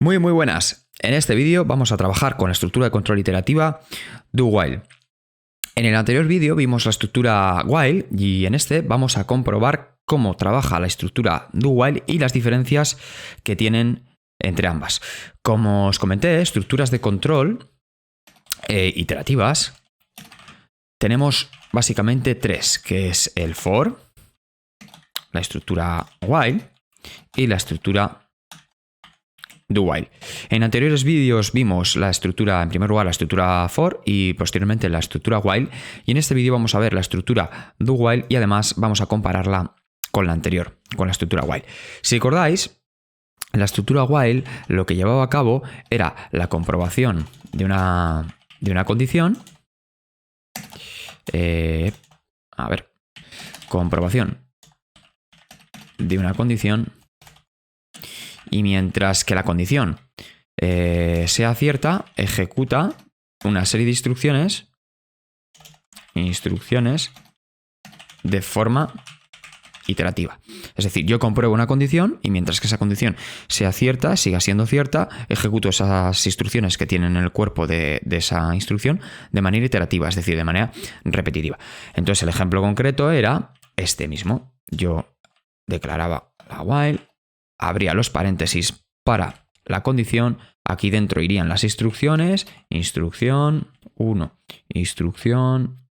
Muy buenas. En este vídeo vamos a trabajar con la estructura de control iterativa do-while. En el anterior vídeo vimos la estructura while y en este vamos a comprobar cómo trabaja la estructura do-while y las diferencias que tienen entre ambas. Como os comenté, estructuras de control iterativas tenemos básicamente tres, que es el for, la estructura while y la estructura do-while. En anteriores vídeos vimos la estructura, en primer lugar, la estructura for y posteriormente la estructura while. Y en este vídeo vamos a ver la estructura do-while y además vamos a compararla con la anterior, con la estructura while. Si recordáis, la estructura while lo que llevaba a cabo era la comprobación de una condición. Comprobación de una condición. Y mientras que la condición sea cierta, ejecuta una serie de instrucciones de forma iterativa. Es decir, yo compruebo una condición y mientras que esa condición sea cierta, siga siendo cierta, ejecuto esas instrucciones que tienen el cuerpo de esa instrucción de manera iterativa, es decir, de manera repetitiva. Entonces el ejemplo concreto era este mismo. Yo declaraba la while, abría los paréntesis para la condición, aquí dentro irían las instrucciones, instrucción 1, instrucción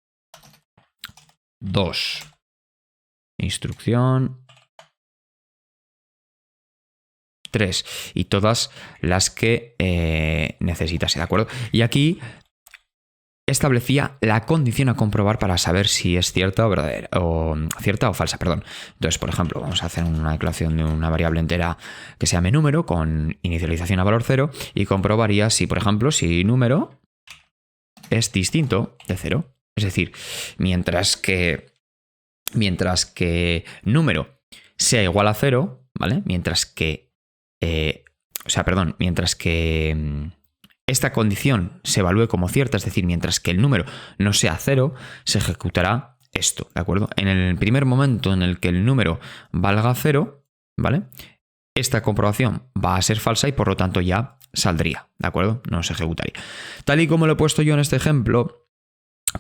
2, instrucción 3 y todas las que necesitase, ¿de acuerdo? Y aquí establecía la condición a comprobar para saber si es cierta o verdadera, o cierta o falsa, perdón. Entonces, por ejemplo, vamos a hacer una declaración de una variable entera que se llame número con inicialización a valor 0 y comprobaría si, por ejemplo, si número es distinto de 0. Es decir, mientras que número sea igual a 0, ¿vale? Mientras que esta condición se evalúe como cierta, es decir, mientras que el número no sea 0, se ejecutará esto, ¿de acuerdo? En el primer momento en el que el número valga 0, ¿vale? Esta comprobación va a ser falsa y por lo tanto ya saldría, ¿de acuerdo? No se ejecutaría. Tal y como lo he puesto yo en este ejemplo,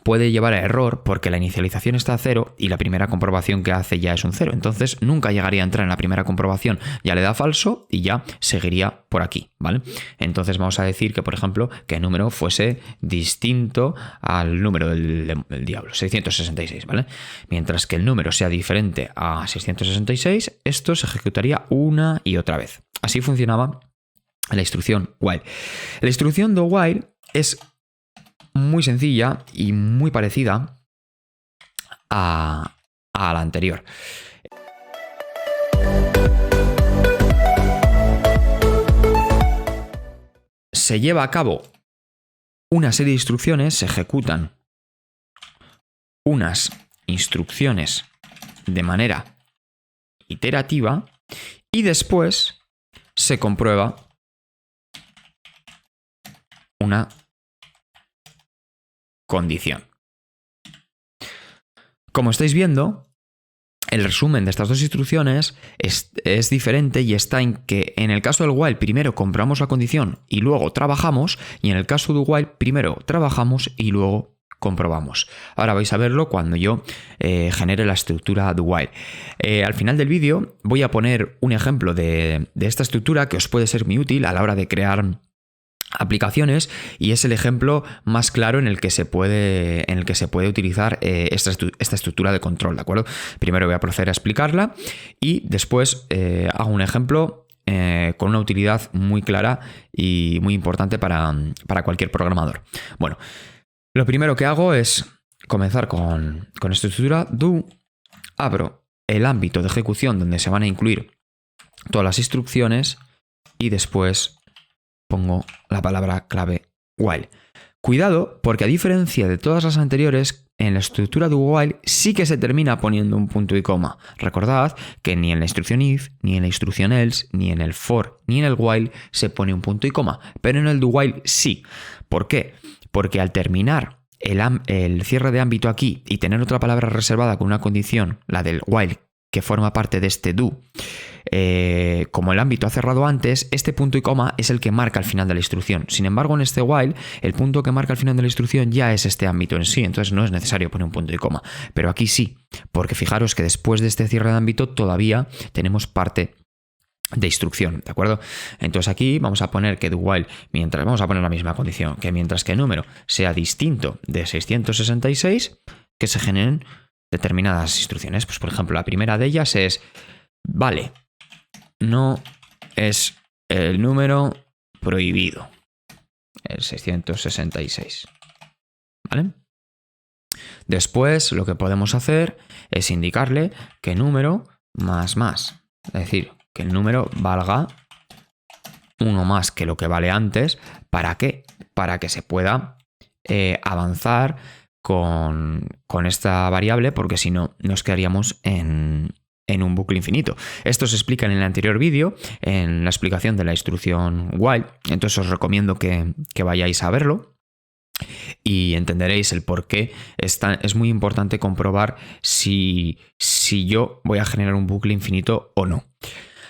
puede llevar a error porque la inicialización está a 0 y la primera comprobación que hace ya es un 0. Entonces nunca llegaría a entrar en la primera comprobación, ya le da falso y ya seguiría por aquí, ¿vale? Entonces vamos a decir que, por ejemplo, que el número fuese distinto al número del diablo, 666, ¿vale? Mientras que el número sea diferente a 666, esto se ejecutaría una y otra vez. Así funcionaba la instrucción while. La instrucción do-while es muy sencilla y muy parecida a la anterior. Se lleva a cabo una serie de instrucciones, se ejecutan unas instrucciones de manera iterativa y después se comprueba una condición. Como estáis viendo, el resumen de estas dos instrucciones es diferente y está en que en el caso del while primero comprobamos la condición y luego trabajamos, y en el caso del while primero trabajamos y luego comprobamos. Ahora vais a verlo cuando yo genere la estructura do while. Al final del vídeo voy a poner un ejemplo de esta estructura que os puede ser muy útil a la hora de crear aplicaciones y es el ejemplo más claro en el que se puede utilizar esta estructura de control, ¿de acuerdo? Primero voy a proceder a explicarla y después hago un ejemplo con una utilidad muy clara y muy importante para cualquier programador. Bueno, lo primero que hago es comenzar con esta estructura do, abro el ámbito de ejecución donde se van a incluir todas las instrucciones y después pongo la palabra clave while. Cuidado, porque a diferencia de todas las anteriores, en la estructura do while sí que se termina poniendo un punto y coma. Recordad que ni en la instrucción if, ni en la instrucción else, ni en el for, ni en el while se pone un punto y coma, pero en el do while sí. ¿Por qué? Porque al terminar el cierre de ámbito aquí y tener otra palabra reservada con una condición, la del while, que forma parte de este do. Como el ámbito ha cerrado antes, este punto y coma es el que marca el final de la instrucción. Sin embargo, en este while, el punto que marca el final de la instrucción ya es este ámbito en sí, entonces no es necesario poner un punto y coma. Pero aquí sí, porque fijaros que después de este cierre de ámbito todavía tenemos parte de instrucción, ¿de acuerdo? Entonces aquí vamos a poner que do while, vamos a poner la misma condición, que mientras que el número sea distinto de 666, que se generen determinadas instrucciones. Pues por ejemplo, la primera de ellas es, vale, no es el número prohibido, el 666, ¿vale? Después lo que podemos hacer es indicarle que número más, es decir, que el número valga uno más que lo que vale antes. ¿Para qué? Para que se pueda avanzar con esta variable, porque si no nos quedaríamos en un bucle infinito. Esto se explica en el anterior vídeo, en la explicación de la instrucción while, entonces os recomiendo que vayáis a verlo y entenderéis el por qué es muy importante comprobar si yo voy a generar un bucle infinito o no.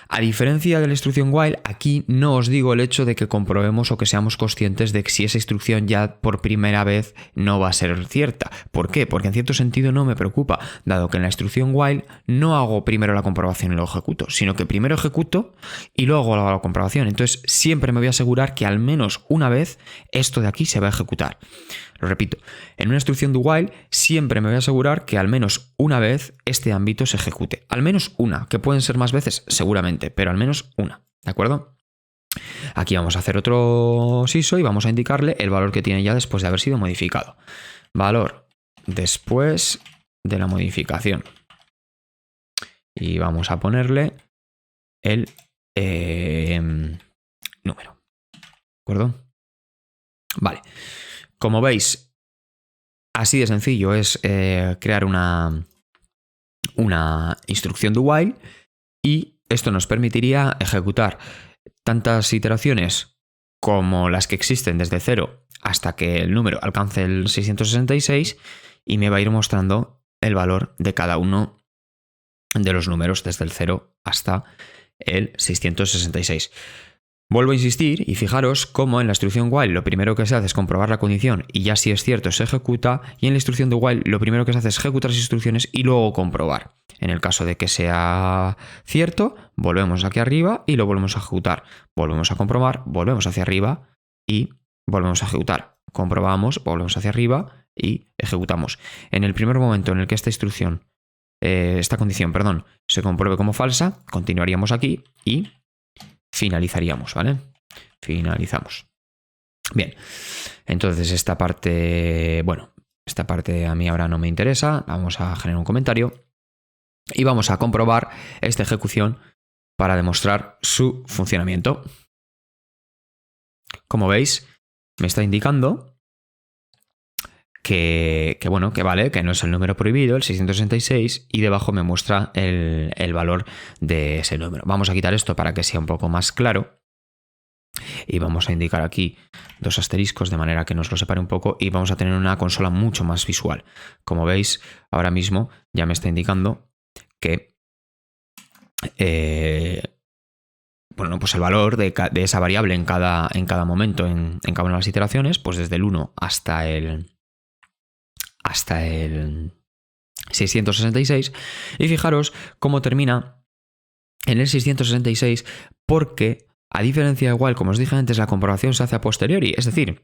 A diferencia de la instrucción while, aquí no os digo el hecho de que comprobemos o que seamos conscientes de que si esa instrucción ya por primera vez no va a ser cierta. ¿Por qué? Porque en cierto sentido no me preocupa, dado que en la instrucción while no hago primero la comprobación y luego ejecuto, sino que primero ejecuto y luego hago la comprobación. Entonces siempre me voy a asegurar que al menos una vez esto de aquí se va a ejecutar. Lo repito, en una instrucción do while siempre me voy a asegurar que al menos una vez este ámbito se ejecute. Al menos una, que pueden ser más veces seguramente, pero al menos una, ¿de acuerdo? Aquí vamos a hacer otro SISO y vamos a indicarle el valor que tiene ya después de haber sido modificado. Valor después de la modificación. Y vamos a ponerle el número, ¿de acuerdo? Vale. Como veis, así de sencillo es crear una instrucción do while y esto nos permitiría ejecutar tantas iteraciones como las que existen desde 0 hasta que el número alcance el 666 y me va a ir mostrando el valor de cada uno de los números desde el 0 hasta el 666. Vuelvo a insistir y fijaros cómo en la instrucción while lo primero que se hace es comprobar la condición y ya si es cierto se ejecuta, y en la instrucción de while lo primero que se hace es ejecutar las instrucciones y luego comprobar. En el caso de que sea cierto, volvemos aquí arriba y lo volvemos a ejecutar. Volvemos a comprobar, volvemos hacia arriba y volvemos a ejecutar. Comprobamos, volvemos hacia arriba y ejecutamos. En el primer momento en el que esta condición, se compruebe como falsa, continuaríamos aquí y finalizaríamos, ¿vale? Finalizamos. Bien, entonces esta parte a mí ahora no me interesa. Vamos a generar un comentario y vamos a comprobar esta ejecución para demostrar su funcionamiento. Como veis, me está indicando que vale, que no es el número prohibido, el 666, y debajo me muestra el valor de ese número. Vamos a quitar esto para que sea un poco más claro y vamos a indicar aquí 2 asteriscos de manera que nos lo separe un poco y vamos a tener una consola mucho más visual. Como veis, ahora mismo ya me está indicando que pues el valor de esa variable en cada momento, en cada una de las iteraciones, pues desde el 1 hasta el 666, y fijaros cómo termina en el 666 porque, a diferencia de while, como os dije antes, la comprobación se hace a posteriori, es decir,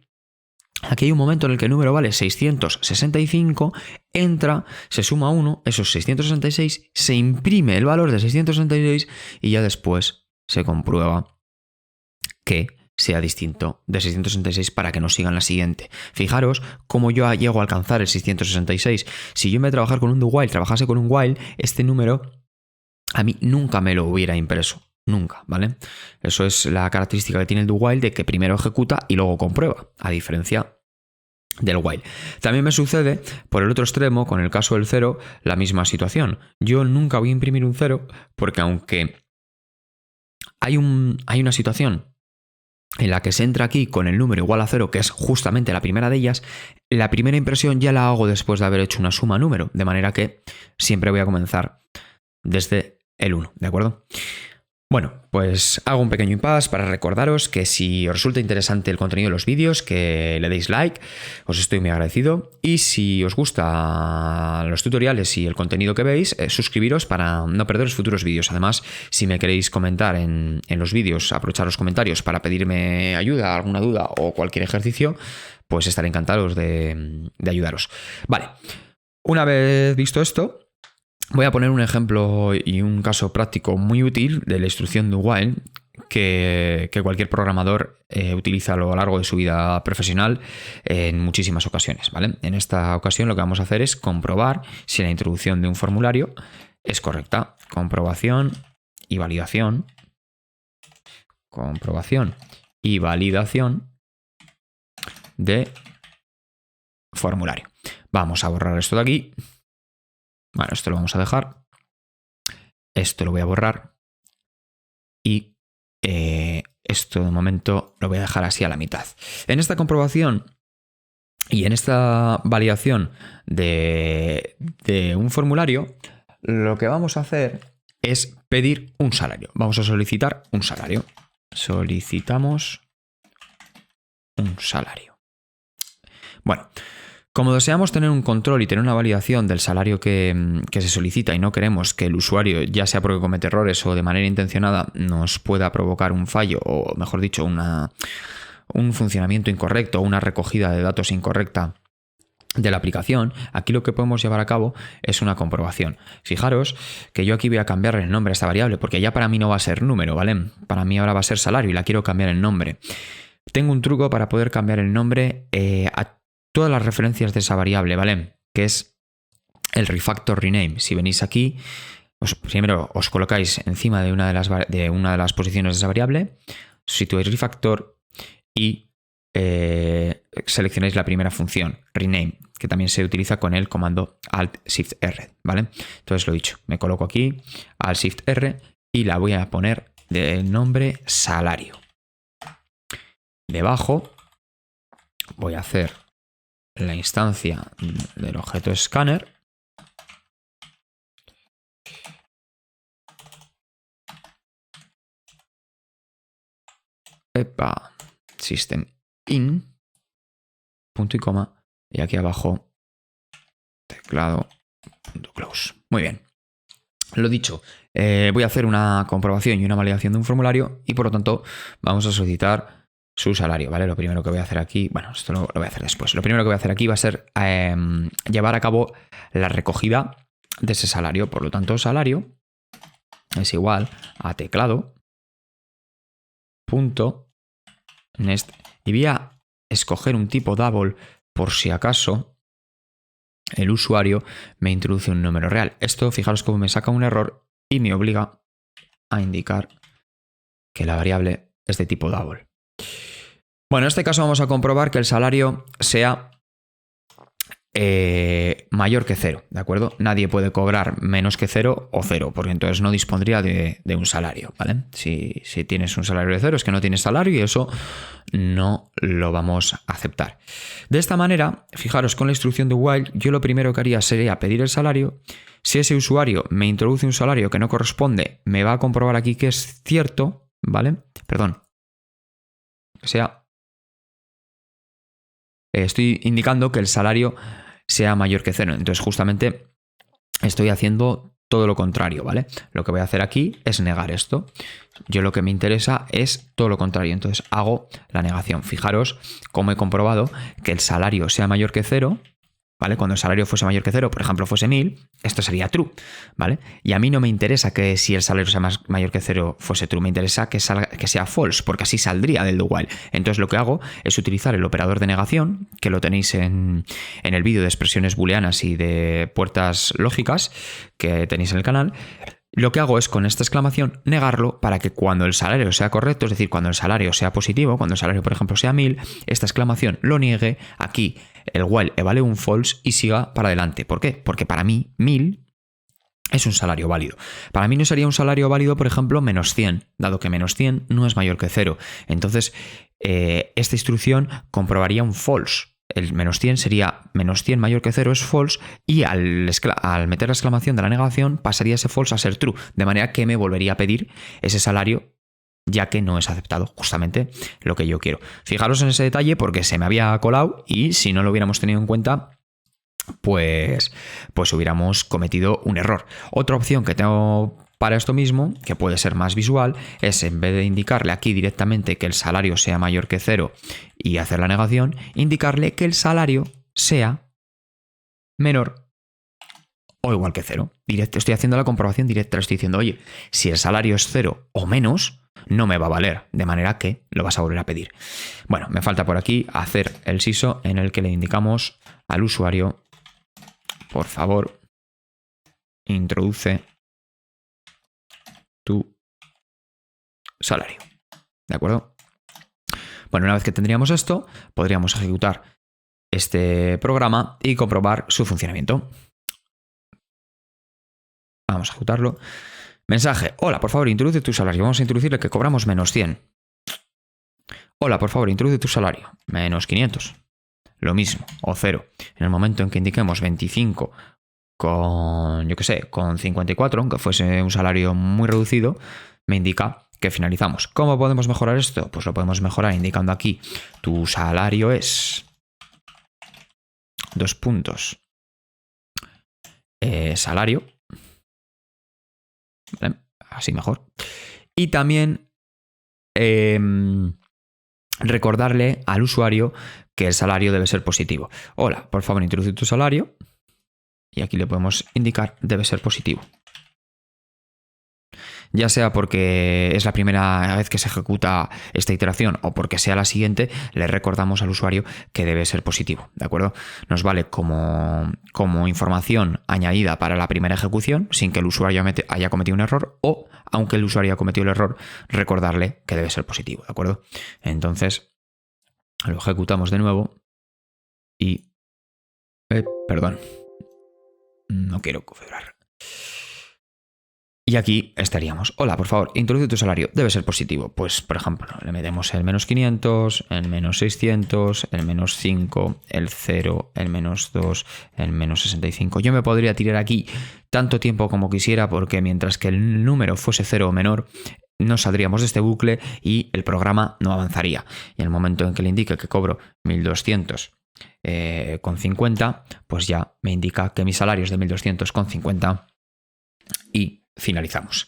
aquí hay un momento en el que el número vale 665, entra, se suma 1, esos 666, se imprime el valor de 666 y ya después se comprueba que sea distinto de 666 para que nos sigan la siguiente. Fijaros cómo yo llego a alcanzar el 666. Si yo en vez de trabajar con un do while trabajase con un while, este número a mí nunca me lo hubiera impreso. Nunca, ¿vale? Eso es la característica que tiene el do while, de que primero ejecuta y luego comprueba, a diferencia del while. También me sucede por el otro extremo, con el caso del 0, la misma situación. Yo nunca voy a imprimir un 0 porque aunque hay una situación en la que se entra aquí con el número igual a 0, que es justamente la primera de ellas, la primera impresión ya la hago después de haber hecho una suma número, de manera que siempre voy a comenzar desde el 1, ¿de acuerdo? Bueno, pues hago un pequeño impasse para recordaros que si os resulta interesante el contenido de los vídeos, que le deis like, os estoy muy agradecido. Y si os gustan los tutoriales y el contenido que veis, suscribiros para no perderos futuros vídeos. Además, si me queréis comentar en los vídeos, aprovechar los comentarios para pedirme ayuda, alguna duda o cualquier ejercicio, pues estaré encantado de ayudaros. Vale, una vez visto esto, voy a poner un ejemplo y un caso práctico muy útil de la instrucción do while que cualquier programador utiliza a lo largo de su vida profesional en muchísimas ocasiones, ¿vale? En esta ocasión lo que vamos a hacer es comprobar si la introducción de un formulario es correcta. Comprobación y validación. Comprobación y validación de formulario. Vamos a borrar esto de aquí. Bueno, esto lo vamos a dejar. Esto lo voy a borrar. Y esto de momento lo voy a dejar así a la mitad. En esta comprobación y en esta validación de un formulario, lo que vamos a hacer es pedir un salario. Vamos a solicitar un salario. Solicitamos un salario. Bueno, como deseamos tener un control y tener una validación del salario que se solicita y no queremos que el usuario, ya sea porque comete errores o de manera intencionada, nos pueda provocar un fallo o, mejor dicho, un funcionamiento incorrecto o una recogida de datos incorrecta de la aplicación, aquí lo que podemos llevar a cabo es una comprobación. Fijaros que yo aquí voy a cambiar el nombre a esta variable porque ya para mí no va a ser número, ¿vale? Para mí ahora va a ser salario y la quiero cambiar el nombre. Tengo un truco para poder cambiar el nombre a todas las referencias de esa variable, ¿vale? Que es el refactor rename. Si venís aquí, primero os colocáis encima de una de las posiciones de esa variable, situáis refactor y seleccionáis la primera función, rename, que también se utiliza con el comando Alt-Shift-R, ¿vale? Entonces lo dicho, me coloco aquí, Alt-Shift-R y la voy a poner de nombre salario. Debajo voy a hacer la instancia del objeto scanner system in punto y coma y aquí abajo teclado punto close. Muy bien, lo dicho, voy a hacer una comprobación y una validación de un formulario y por lo tanto vamos a solicitar su salario, ¿vale? Lo primero que voy a hacer aquí, bueno, esto lo voy a hacer después. Lo primero que voy a hacer aquí va a ser llevar a cabo la recogida de ese salario. Por lo tanto, salario es igual a teclado punto next y voy a escoger un tipo double por si acaso el usuario me introduce un número real. Esto, fijaros cómo me saca un error y me obliga a indicar que la variable es de tipo double. Bueno, en este caso vamos a comprobar que el salario sea mayor que 0, ¿de acuerdo? Nadie puede cobrar menos que 0 o 0, porque entonces no dispondría de un salario, ¿vale? Si tienes un salario de 0 es que no tienes salario y eso no lo vamos a aceptar. De esta manera, fijaros, con la instrucción de while, yo lo primero que haría sería pedir el salario. Si ese usuario me introduce un salario que no corresponde, me va a comprobar aquí que es cierto, ¿vale? Perdón. O sea, estoy indicando que el salario sea mayor que 0. Entonces, justamente estoy haciendo todo lo contrario, ¿vale? Lo que voy a hacer aquí es negar esto. Yo lo que me interesa es todo lo contrario. Entonces, hago la negación. Fijaros cómo he comprobado que el salario sea mayor que 0, ¿vale? Cuando el salario fuese mayor que 0, por ejemplo, fuese 1000, esto sería true, ¿vale? Y a mí no me interesa que si el salario sea mayor que 0 fuese true, me interesa que sea false, porque así saldría del do while. Entonces lo que hago es utilizar el operador de negación, que lo tenéis en el vídeo de expresiones booleanas y de puertas lógicas que tenéis en el canal. Lo que hago es con esta exclamación negarlo para que cuando el salario sea correcto, es decir, cuando el salario sea positivo, cuando el salario por ejemplo sea 1000, esta exclamación lo niegue, aquí el while evalúe un false y siga para adelante. ¿Por qué? Porque para mí 1000 es un salario válido. Para mí no sería un salario válido, por ejemplo, menos 100, dado que menos 100 no es mayor que 0. Entonces, esta instrucción comprobaría un false. el menos 100 sería menos 100 mayor que 0 es false, y al meter la exclamación de la negación pasaría ese false a ser true, de manera que me volvería a pedir ese salario, ya que no es aceptado, justamente lo que yo quiero. Fijaros en ese detalle porque se me había colado y si no lo hubiéramos tenido en cuenta, pues hubiéramos cometido un error. Otra opción que tengo para esto mismo, que puede ser más visual, es en vez de indicarle aquí directamente que el salario sea mayor que 0 y hacer la negación, indicarle que el salario sea menor o igual que 0. Estoy haciendo la comprobación directa, estoy diciendo, oye, si el salario es 0 o menos, no me va a valer, de manera que lo vas a volver a pedir. Bueno, me falta por aquí hacer el SISO en el que le indicamos al usuario, por favor, introduce tu salario. ¿De acuerdo? Bueno, una vez que tendríamos esto, podríamos ejecutar este programa y comprobar su funcionamiento. Vamos a ejecutarlo. Mensaje: hola, por favor, introduce tu salario. Vamos a introducirle que cobramos menos 100. Hola, por favor, introduce tu salario. Menos 500. Lo mismo, o 0. En el momento en que indiquemos 25 con, yo qué sé, con 54, aunque fuese un salario muy reducido, me indica que finalizamos. ¿Cómo podemos mejorar esto? Pues lo podemos mejorar indicando aquí tu salario es... dos puntos. Salario. ¿Vale? Así mejor. Y también recordarle al usuario que el salario debe ser positivo. Hola, por favor, introduce tu salario. Y aquí le podemos indicar debe ser positivo. Ya sea porque es la primera vez que se ejecuta esta iteración o porque sea la siguiente, le recordamos al usuario que debe ser positivo, ¿de acuerdo? Nos vale como información añadida para la primera ejecución, sin que el usuario haya cometido un error, o, aunque el usuario haya cometido el error, recordarle que debe ser positivo, ¿de acuerdo? Entonces, lo ejecutamos de nuevo y... perdón. No quiero configurar. Y aquí estaríamos. Hola, por favor, introduce tu salario. Debe ser positivo. Pues, por ejemplo, le metemos el menos 500, el menos 600, el menos 5, el 0, el menos 2, el menos 65. Yo me podría tirar aquí tanto tiempo como quisiera porque mientras que el número fuese 0 o menor, no saldríamos de este bucle y el programa no avanzaría. Y en el momento en que le indique que cobro 1200 con 50, pues ya me indica que mi salario es de 1200 con 50 y finalizamos.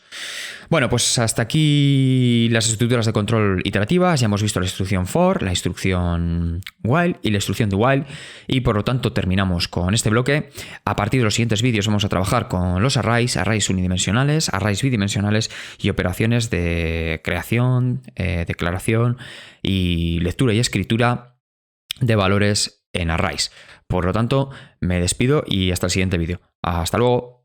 Bueno, pues hasta aquí las estructuras de control iterativas. Ya hemos visto la instrucción for, la instrucción while y la instrucción do while, y por lo tanto terminamos con este bloque. A partir de los siguientes vídeos vamos a trabajar con los arrays unidimensionales, arrays bidimensionales y operaciones de creación, declaración y lectura y escritura de valores en arrays. Por lo tanto, me despido y hasta el siguiente vídeo. Hasta luego.